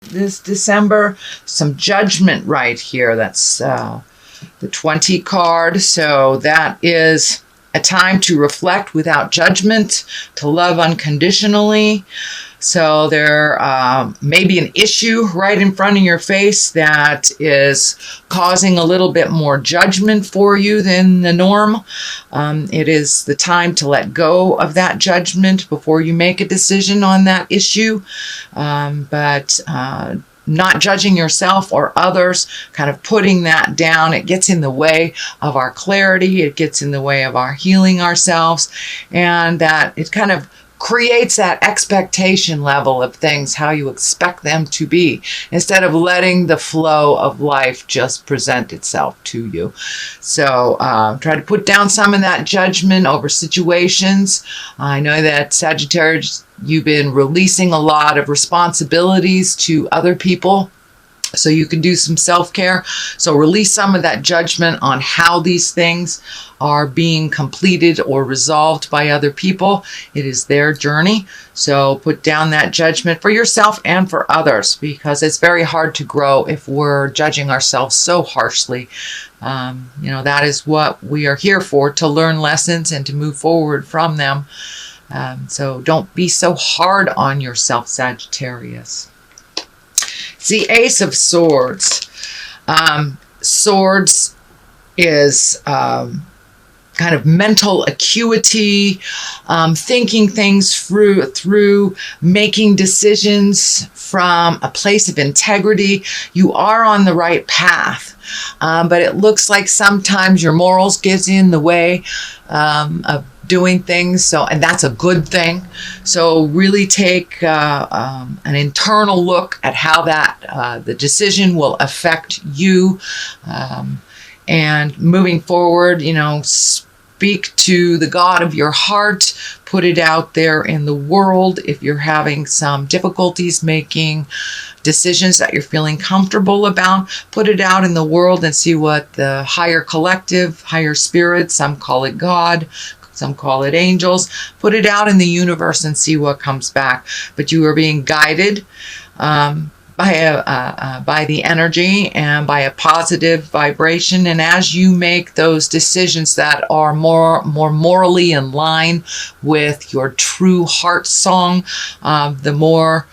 this December. Some judgment right here. That's the 20 card. So that is a time to reflect without judgment, to love unconditionally. So there may be an issue right in front of your face that is causing a little bit more judgment for you than the norm. It is the time to let go of that judgment before you make a decision on that issue. But not judging yourself or others, kind of putting that down. It gets in the way of our clarity. It gets in the way of our healing ourselves. And that it kind of creates that expectation level of things, how you expect them to be, instead of letting the flow of life just present itself to you. So try to put down some of that judgment over situations. I know that Sagittarius, you've been releasing a lot of responsibilities to other people, so you can do some self-care. So release some of that judgment on how these things are being completed or resolved by other people. It is their journey. So put down that judgment for yourself and for others, because it's very hard to grow if we're judging ourselves so harshly. That is what we are here for, to learn lessons and to move forward from them. So don't be so hard on yourself, Sagittarius. It's the Ace of Swords. Swords is kind of mental acuity, thinking things through, making decisions from a place of integrity. You are on the right path, but it looks like sometimes your morals get in the way of doing things. And that's a good thing. So really take an internal look at how that the decision will affect you. And moving forward, speak to the God of your heart, put it out there in the world. If you're having some difficulties making decisions that you're feeling comfortable about, put it out in the world and see what the higher collective, higher spirit, some call it God, some call it angels, put it out in the universe and see what comes back. But you are being guided by the energy and by a positive vibration. And as you make those decisions that are more morally in line with your true heart song, the more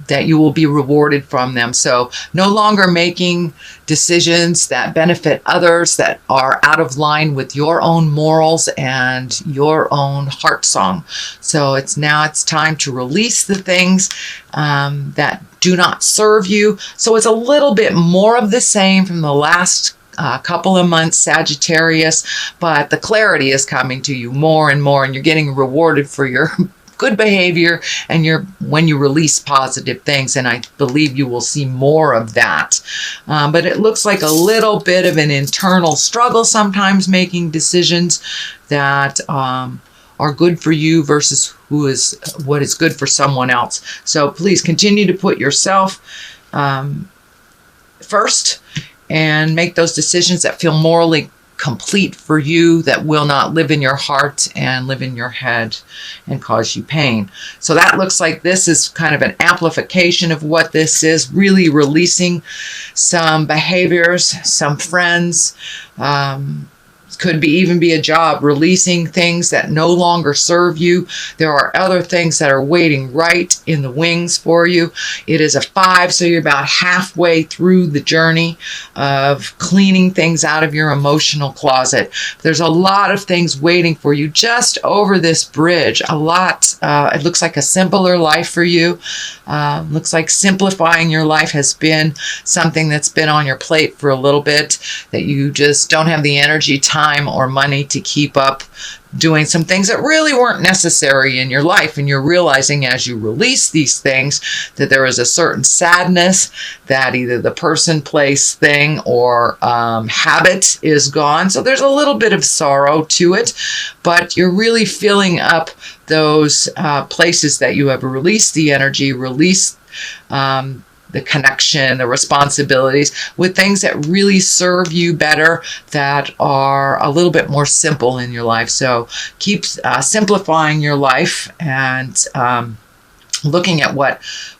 that you will be rewarded from them. So no longer making decisions that benefit others that are out of line with your own morals and your own heart song. So it's time to release the things that do not serve you. So it's a little bit more of the same from the last couple of months, Sagittarius, but the clarity is coming to you more and more, and you're getting rewarded for your good behavior and when you release positive things. And I believe you will see more of that. But it looks like a little bit of an internal struggle sometimes, making decisions that are good for you versus what is good for someone else. So please continue to put yourself first and make those decisions that feel morally complete for you, that will not live in your heart and live in your head and cause you pain. So that looks like this is kind of an amplification of what this is, really releasing some behaviors, some friends, could even be a job, releasing things that no longer serve you. There are other things that are waiting right in the wings for you. It is a 5, so you're about halfway through the journey of cleaning things out of your emotional closet. There's a lot of things waiting for you just over this bridge. A lot. It looks like a simpler life for you. Looks like simplifying your life has been something that's been on your plate for a little bit, that you just don't have the energy, time, or money to keep up doing some things that really weren't necessary in your life. And you're realizing as you release these things that there is a certain sadness that either the person, place, thing, or habit is gone. So there's a little bit of sorrow to it, but you're really filling up those places that you have released the energy, released the connection, the responsibilities, with things that really serve you better, that are a little bit more simple in your life. So keep simplifying your life and looking at what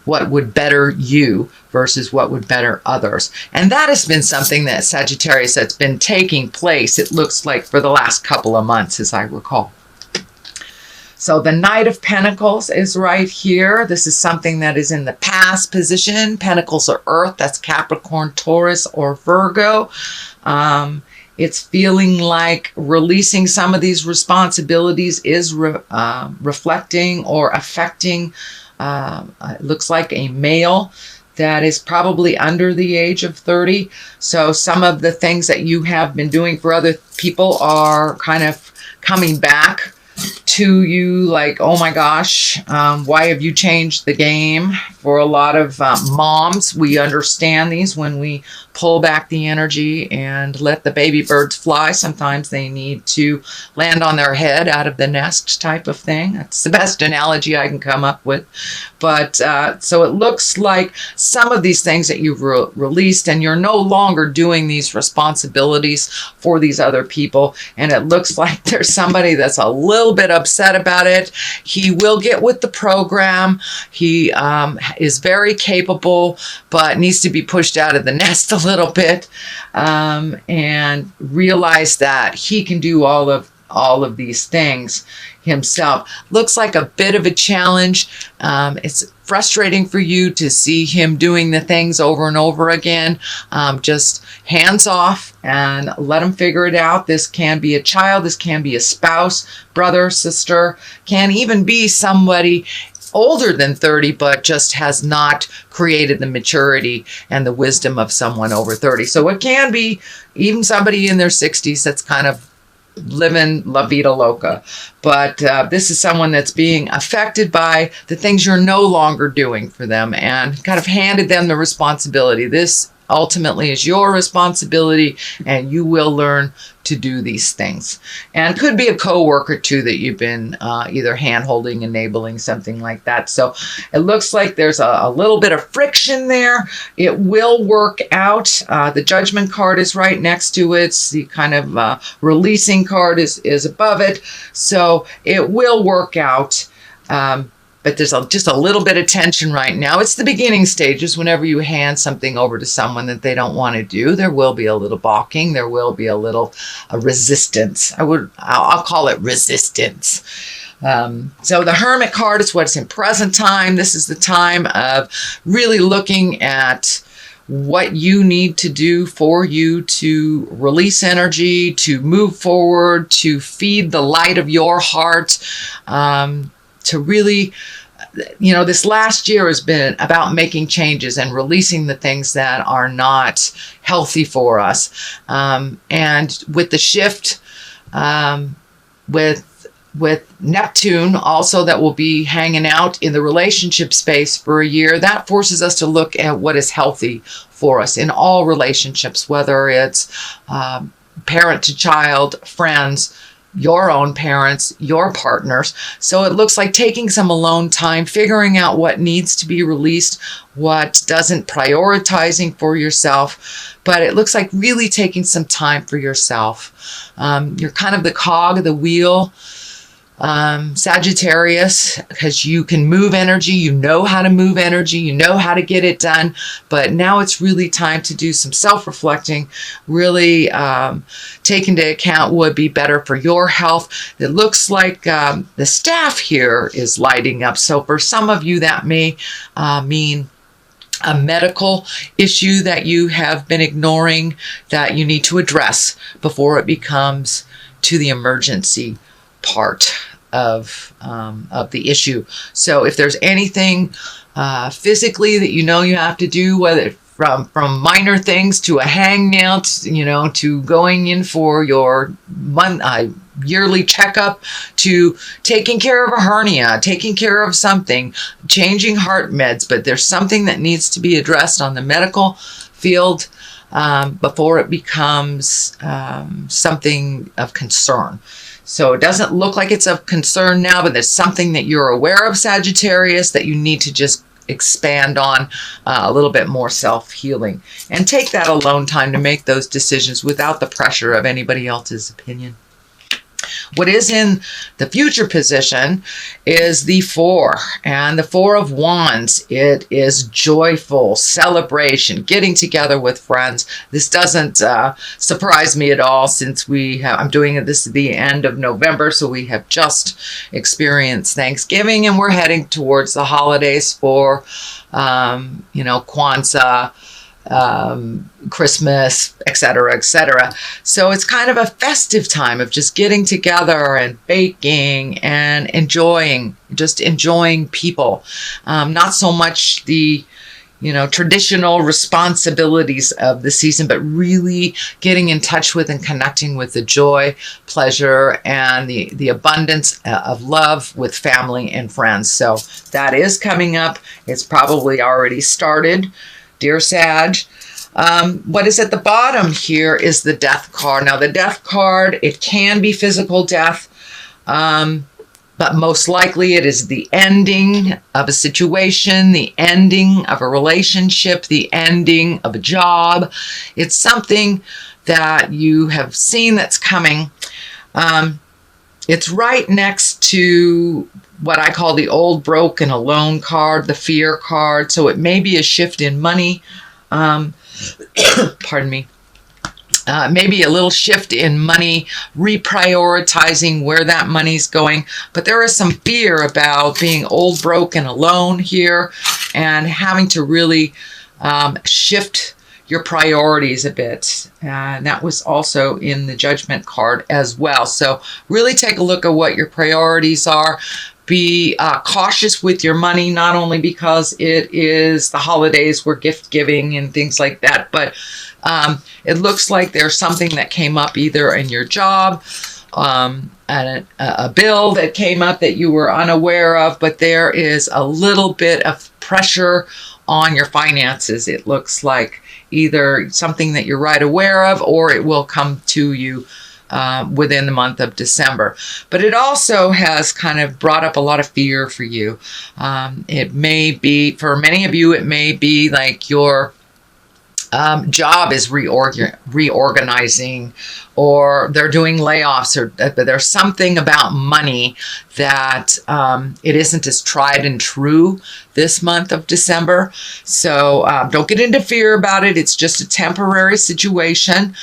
what would better you versus what would better others. And that has been something that Sagittarius that's been taking place, it looks like, for the last couple of months, as I recall. So the Knight of Pentacles is right here. This is something that is in the past position. Pentacles are Earth. That's Capricorn, Taurus, or Virgo. It's feeling like releasing some of these responsibilities is reflecting or affecting, it looks like, a male that is probably under the age of 30. So some of the things that you have been doing for other people are kind of coming back to you, like, oh my gosh, why have you changed the game? For a lot of moms, we understand these when we pull back the energy and let the baby birds fly. Sometimes they need to land on their head out of the nest type of thing. That's the best analogy I can come up with. But so it looks like some of these things that you've released, and you're no longer doing these responsibilities for these other people. And it looks like there's somebody that's a little bit upset about it. He will get with the program. He is very capable, but needs to be pushed out of the nest a little bit, and realize that he can do all of these things himself. Looks like a bit of a challenge. It's frustrating for you to see him doing the things over and over again. Just hands off and let him figure it out. This can be a child. This can be a spouse, brother, sister, can even be somebody older than 30, but just has not created the maturity and the wisdom of someone over 30. So it can be even somebody in their 60s that's kind of living la vida loca. But this is someone that's being affected by the things you're no longer doing for them, and kind of handed them the responsibility. This ultimately is your responsibility, and you will learn to do these things. And it could be a coworker too that you've been either hand-holding, enabling, something like that. So it looks like there's a little bit of friction there. It will work out. The Judgment card is right next to it. The kind of releasing card is above it. So it will work out. But there's just a little bit of tension right now. It's the beginning stages. Whenever you hand something over to someone that they don't want to do, there will be a little balking. There will be a little resistance. I'll call it resistance. So the Hermit card is what's in present time. This is the time of really looking at what you need to do for you to release energy, to move forward, to feed the light of your heart, to really, this last year has been about making changes and releasing the things that are not healthy for us. And with the shift, with Neptune also, that will be hanging out in the relationship space for a year, that forces us to look at what is healthy for us in all relationships, whether it's parent to child, friends, your own parents, your partners. So it looks like taking some alone time, figuring out what needs to be released, what doesn't, prioritizing for yourself. But it looks like really taking some time for yourself. You're kind of the cog of the wheel, Sagittarius, because you can move energy, you know how to move energy, you know how to get it done, but now it's really time to do some self-reflecting, really take into account what would be better for your health. It looks like the staff here is lighting up, so for some of you that may mean a medical issue that you have been ignoring that you need to address before it becomes to the emergency part of the issue. So if there's anything physically that you have to do, whether from minor things to a hangnail, to going in for your yearly checkup, to taking care of a hernia, taking care of something, changing heart meds, but there's something that needs to be addressed on the medical field before it becomes something of concern. So it doesn't look like it's of concern now, but there's something that you're aware of, Sagittarius, that you need to just expand on a little bit more self-healing. And take that alone time to make those decisions without the pressure of anybody else's opinion. What is in the future position is the 4, and the 4 of Wands. It is joyful celebration, getting together with friends. This doesn't surprise me at all, since I'm doing this at the end of November, so we have just experienced Thanksgiving, and we're heading towards the holidays for Kwanzaa, Christmas, etc., etc. So it's kind of a festive time of just getting together and baking and enjoying people. Not so much the traditional responsibilities of the season, but really getting in touch with and connecting with the joy, pleasure, and the abundance of love with family and friends. So that is coming up. It's probably already started, dear Sag. What is at the bottom here is the Death card. Now, the Death card, it can be physical death, but most likely it is the ending of a situation, the ending of a relationship, the ending of a job. It's something that you have seen that's coming. It's right next to what I call the old, broke, and alone card, the Fear card. So it may be a shift in money. Pardon me. Maybe a little shift in money, reprioritizing where that money's going. But there is some fear about being old, broke, and alone here, and having to really shift your priorities a bit. And that was also in the Judgment card as well. So really take a look at what your priorities are. Be cautious with your money, not only because it is the holidays, we're gift giving and things like that, but it looks like there's something that came up either in your job, and a bill that came up that you were unaware of, but there is a little bit of pressure on your finances. It looks like either something that you're right aware of, or it will come to you within the month of December. But it also has kind of brought up a lot of fear for you. It may be, for many of you, it may be like your job is reorganizing, or they're doing layoffs, or but there's something about money that it isn't as tried and true this month of December. So don't get into fear about it. It's just a temporary situation.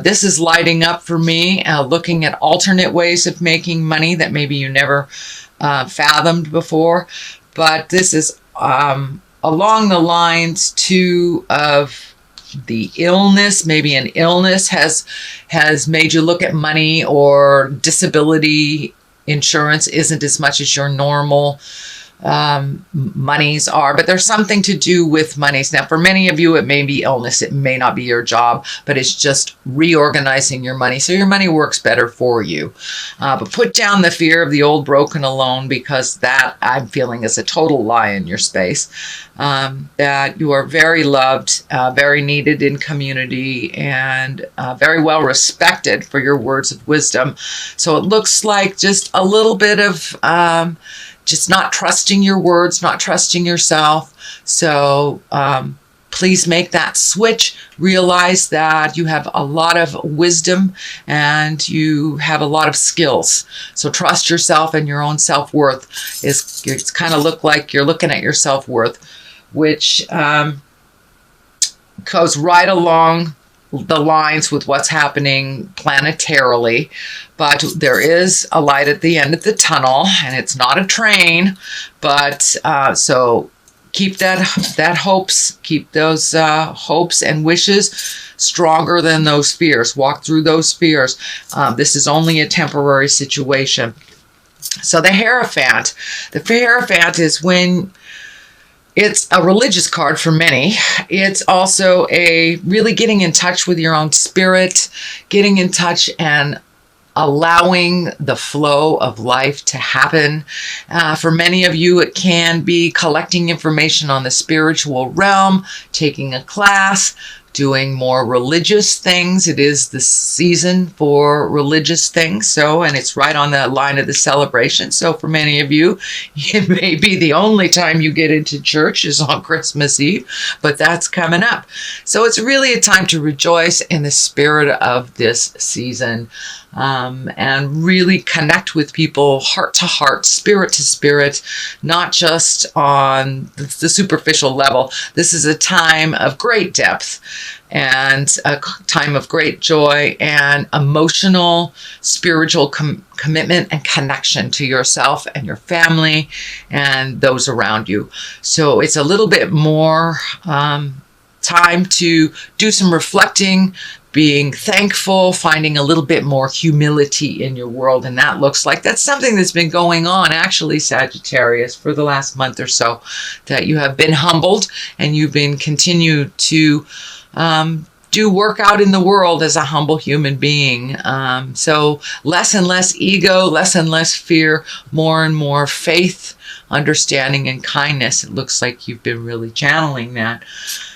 This is lighting up for me, looking at alternate ways of making money that maybe you never fathomed before. But this is along the lines too of the illness. Maybe an illness has made you look at money, or disability insurance isn't as much as your normal monies are, but there's something to do with monies. Now, for many of you, it may be illness. It may not be your job, but it's just reorganizing your money so your money works better for you. But put down the fear of the old, broken, alone, because that, I'm feeling, is a total lie in your space. That you are very loved, very needed in community, and very well respected for your words of wisdom. So it looks like just a little bit of just not trusting your words, not trusting yourself. So please make that switch. Realize that you have a lot of wisdom and you have a lot of skills. So trust yourself and your own self-worth. It's kind of look like you're looking at your self-worth, which goes right along the lines with what's happening planetarily. But there is a light at the end of the tunnel, and it's not a train. But so keep that hopes, keep those hopes and wishes stronger than those fears. Walk through those fears. This is only a temporary situation. So the Hierophant. The Hierophant is when it's a religious card for many. It's also a really getting in touch with your own spirit, getting in touch and allowing the flow of life to happen. For many of you, it can be collecting information on the spiritual realm, taking a class, doing more religious things. It is the season for religious things. So, and it's right on the line of the celebration. So for many of you, it may be the only time you get into church is on Christmas Eve, but that's coming up. So it's really a time to rejoice in the spirit of this season. and really connect with people heart to heart, spirit to spirit, not just on the superficial level. This is a time of great depth and a time of great joy and emotional, spiritual commitment and connection to yourself and your family and those around you. So it's a little bit more time to do some reflecting, being thankful, finding a little bit more humility in your world. And that looks like that's something that's been going on, actually, Sagittarius, for the last month or so, that you have been humbled and you've been continued to do work out in the world as a humble human being. So less and less ego, less and less fear, more and more faith, understanding, and kindness. It looks like you've been really channeling that.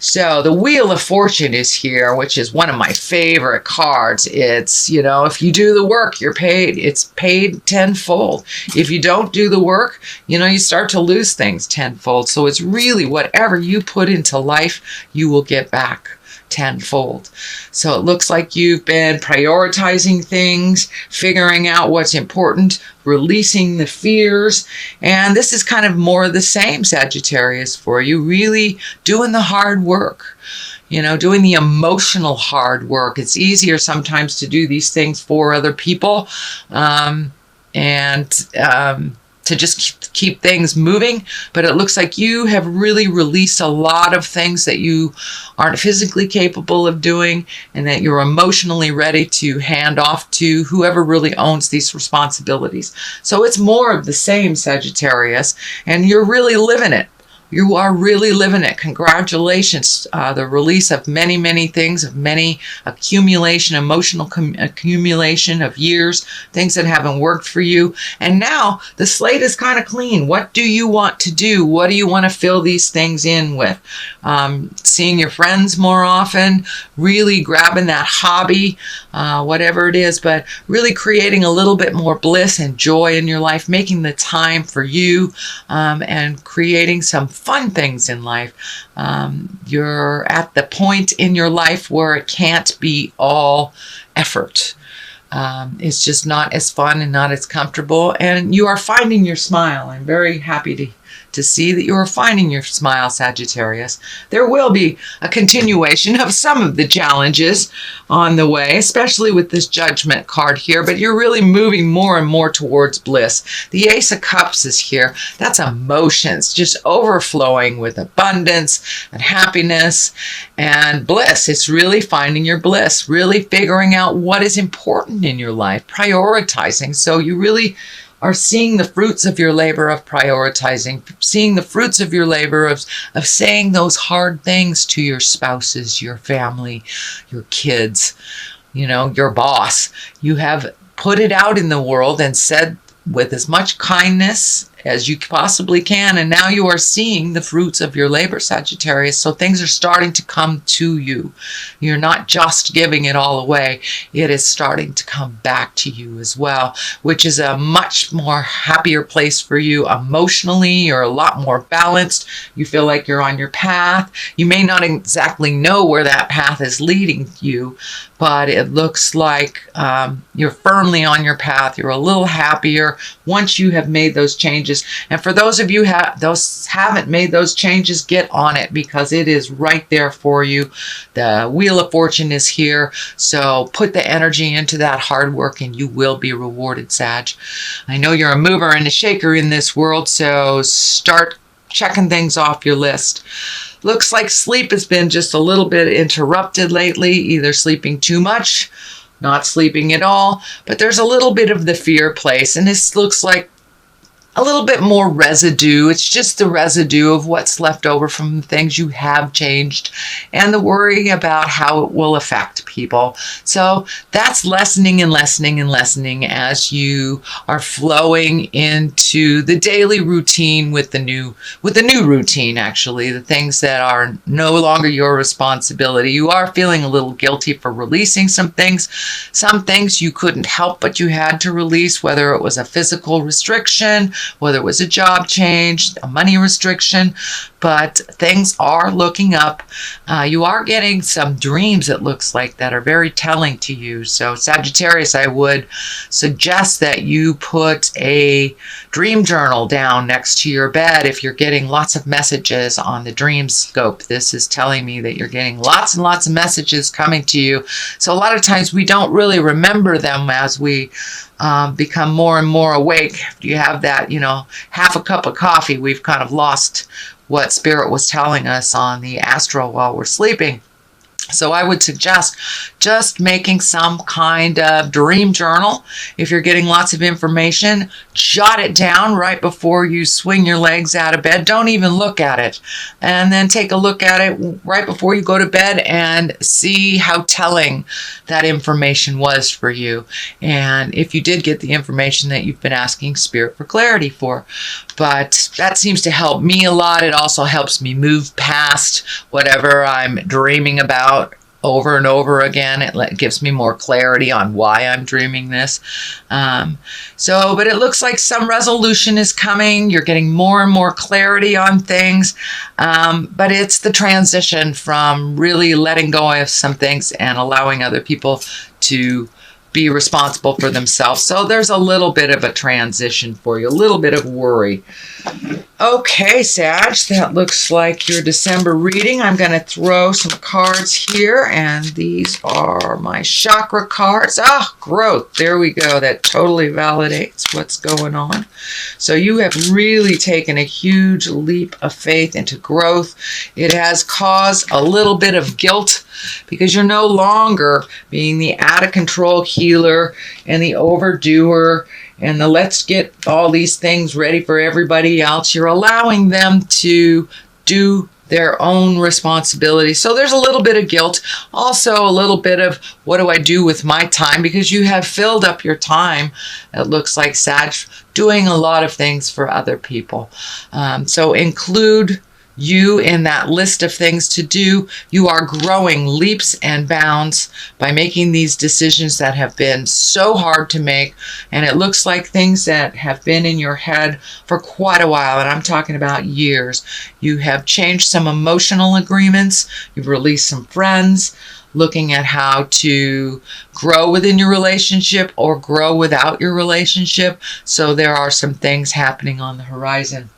So the Wheel of Fortune is here, which is one of my favorite cards. It's, if you do the work, you're paid. It's paid tenfold. If you don't do the work, you start to lose things tenfold. So it's really whatever you put into life, you will get back tenfold. So it looks like you've been prioritizing things, figuring out what's important, releasing the fears. And this is kind of more of the same, Sagittarius, for you, really doing the hard work, doing the emotional hard work. It's easier sometimes to do these things for other people to just keep things moving. But it looks like you have really released a lot of things that you aren't physically capable of doing and that you're emotionally ready to hand off to whoever really owns these responsibilities. So it's more of the same, Sagittarius, and you're really living it. You are really living it. Congratulations. The release of many, many things, of many accumulation, emotional accumulation of years, things that haven't worked for you. And now the slate is kind of clean. What do you want to do? What do you want to fill these things in with? Seeing your friends more often, really grabbing that hobby, whatever it is, but really creating a little bit more bliss and joy in your life, making the time for you, and creating some fun things in life. You're at the point in your life where it can't be all effort. It's just not as fun and not as comfortable, and you are finding your smile. I'm very happy to see that you are finding your smile, Sagittarius. There will be a continuation of some of the challenges on the way, especially with this Judgment card here, but you're really moving more and more towards bliss. The Ace of Cups is here. That's emotions, just overflowing with abundance and happiness and bliss. It's really finding your bliss, really figuring out what is important in your life, prioritizing. So you really are seeing the fruits of your labor of prioritizing, seeing the fruits of your labor of saying those hard things to your spouses, your family, your kids, your boss. You have put it out in the world and said with as much kindness as you possibly can, and now you are seeing the fruits of your labor, Sagittarius. So things are starting to come to you. You're not just giving it all away. It is starting to come back to you as well, which is a much more happier place for you emotionally. You're a lot more balanced. You feel like you're on your path. You may not exactly know where that path is leading you, but it looks like you're firmly on your path. You're a little happier once you have made those changes. And for those of you haven't made those changes, get on it, because it is right there for you. The Wheel of Fortune is here. So put the energy into that hard work and you will be rewarded, Sag. I know you're a mover and a shaker in this world, so start checking things off your list. Looks like sleep has been just a little bit interrupted lately, either sleeping too much, not sleeping at all, but there's a little bit of the fear place, and this looks like a little bit more residue. It's just the residue of what's left over from the things you have changed and the worry about how it will affect people. So that's lessening and lessening and lessening as you are flowing into the daily routine with the new routine, actually, the things that are no longer your responsibility. You are feeling a little guilty for releasing some things you couldn't help but you had to release, whether it was a physical restriction, whether it was a job change, a money restriction, but things are looking up. You are getting some dreams, it looks like, that are very telling to you. So Sagittarius, I would suggest that you put a dream journal down next to your bed if you're getting lots of messages on the dream scope. This is telling me that you're getting lots and lots of messages coming to you. So a lot of times we don't really remember them as we become more and more awake. If you have that, half a cup of coffee, we've kind of lost what Spirit was telling us on the astral while we're sleeping. So I would suggest just making some kind of dream journal. If you're getting lots of information, jot it down right before you swing your legs out of bed. Don't even look at it. And then take a look at it right before you go to bed and see how telling that information was for you. And if you did get the information that you've been asking Spirit for clarity for. But that seems to help me a lot. It also helps me move past whatever I'm dreaming about over and over again. It gives me more clarity on why I'm dreaming this. But it looks like some resolution is coming. You're getting more and more clarity on things. But it's the transition from really letting go of some things and allowing other people to be responsible for themselves. So there's a little bit of a transition for you, a little bit of worry. Okay, Sag, that looks like your December reading. I'm going to throw some cards here, and these are my chakra cards. Growth. There we go. That totally validates what's going on. So you have really taken a huge leap of faith into growth. It has caused a little bit of guilt because you're no longer being the out-of-control healer and the overdoer and the let's get all these things ready for everybody else. You're allowing them to do their own responsibility. So there's a little bit of guilt. Also a little bit of what do I do with my time? Because you have filled up your time, it looks like, Sag, doing a lot of things for other people. So include you in that list of things to do. You are growing leaps and bounds by making these decisions that have been so hard to make. And it looks like things that have been in your head for quite a while. And I'm talking about years. You have changed some emotional agreements. You've released some friends, looking at how to grow within your relationship or grow without your relationship. So there are some things happening on the horizon.